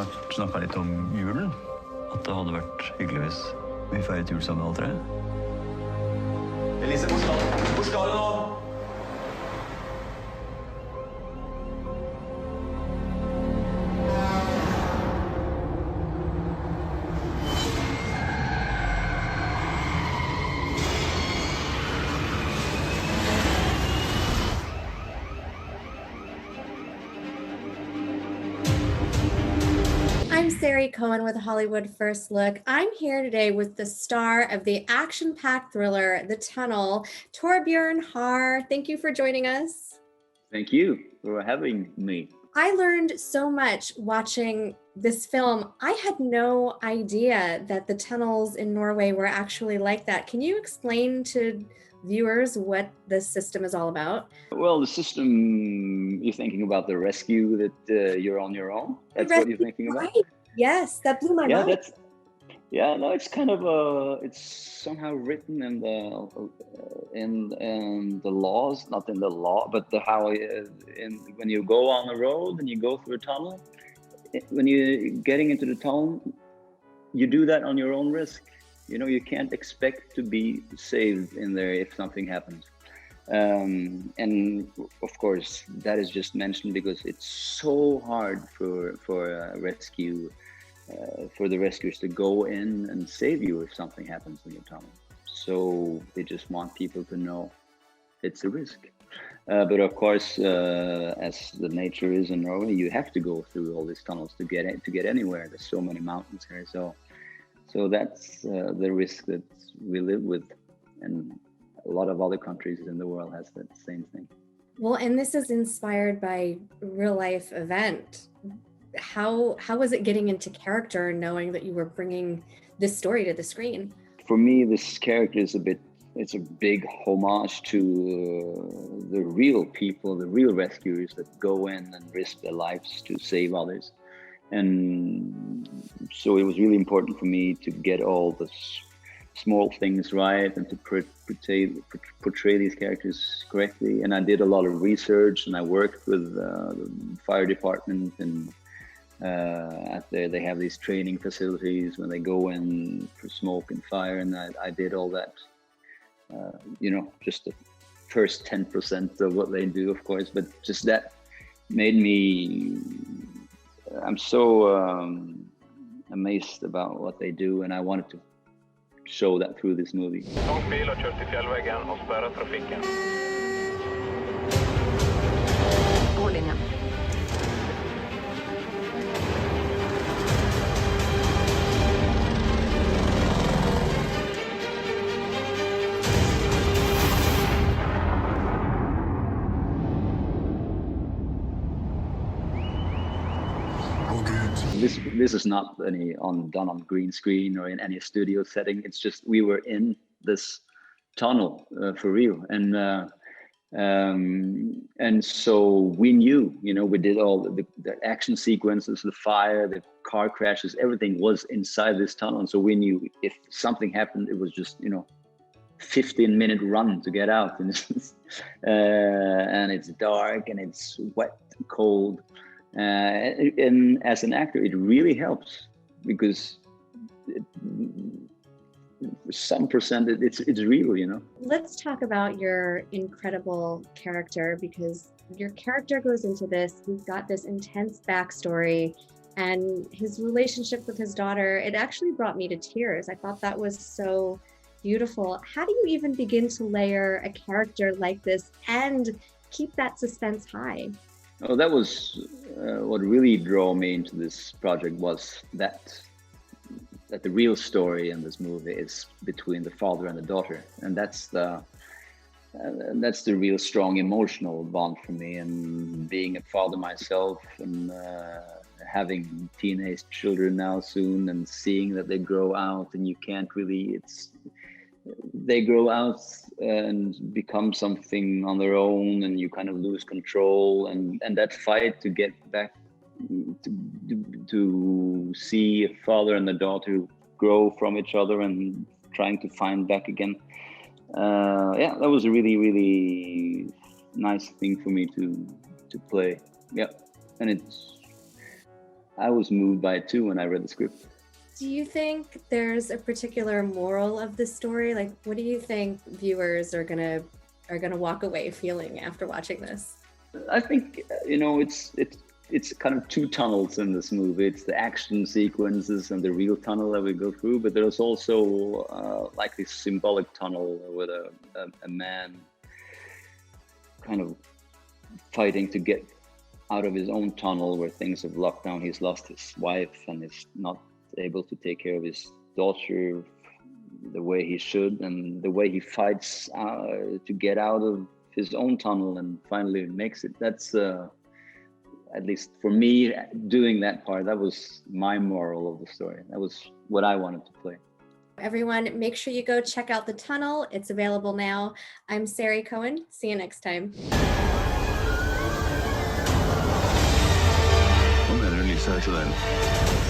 har snakket litt om julen. At det hadde vært hyggelig hvis vi feiret jul sammen alle tre. Elise, hvor skal du nå? I'm SARI Cohen with Hollywood First Look. I'm here today with the star of the action-packed thriller, The Tunnel, THORBJØRN HARR. Thank you for joining us. Thank you for having me. I learned so much watching this film. I had no idea that the tunnels in Norway were actually like that. Can you explain to viewers what this system is all about? Well, the system, you're thinking about the rescue that you're on your own? That's what you're thinking about? Right. Yes, that blew my mind. It's kind of it's somehow written in the laws, not in the law, but when you go on the road and you go through a tunnel, when you're getting into the tunnel, you do that on your own risk. You know, you can't expect to be saved in there if something happens. And of course, that is just mentioned because it's so hard for the rescuers to go in and save you if something happens in the tunnel. So they just want people to know it's a risk. But of course, as the nature is in Norway, you have to go through all these tunnels to get anywhere. There's so many mountains here. So that's the risk that we live with, and a lot of other countries in the world has that same thing. Well, and this is inspired by real life event. How was it getting into character, knowing that you were bringing this story to the screen? For me, this character is it's a big homage to the real people, the real rescuers that go in and risk their lives to save others. And so it was really important for me to get all the small things right and to portray these characters correctly. And I did a lot of research, and I worked with the fire department, and they have these training facilities when they go in for smoke and fire, and I did all that. Just the first 10% of what they do, of course, but just that made me. I'm so amazed about what they do, and I wanted to show that through this movie. This is not done on green screen or in any studio setting. It's just we were in this tunnel for real, and so we knew. We did all the action sequences, the fire, the car crashes, everything was inside this tunnel, and so we knew if something happened, it was just 15-minute run to get out, and it's dark and it's wet and cold. And as an actor, it really helps because some percent it's real, Let's talk about your incredible character, because your character goes into this. He's got this intense backstory, and his relationship with his daughter, it actually brought me to tears. I thought that was so beautiful. How do you even begin to layer a character like this and keep that suspense high? Oh, that was what really drew me into this project, was that the real story in this movie is between the father and the daughter, and that's the real strong emotional bond for me. And being a father myself, and having teenage children now soon, and seeing that they grow out, and you can't really, they grow out and become something on their own, and you kind of lose control, and that fight to get back to see a father and a daughter grow from each other and trying to find back again. That was a really, really nice thing for me to play. Yeah, and I was moved by it too when I read the script. Do you think there's a particular moral of the story? Like, what do you think viewers are gonna walk away feeling after watching this? I think, you know, it's kind of two tunnels in this movie. It's the action sequences and the real tunnel that we go through, but there's also like this symbolic tunnel with a man kind of fighting to get out of his own tunnel where things have locked down. He's lost his wife and is not able to take care of his daughter the way he should, and the way he fights to get out of his own tunnel and finally makes it. That's at least for me, doing that part, that was my moral of the story. That was what I wanted to play. Everyone, make sure you go check out The Tunnel. It's available now. I'm SARI Cohen. See you next time. Hva mener du Lisa er til den?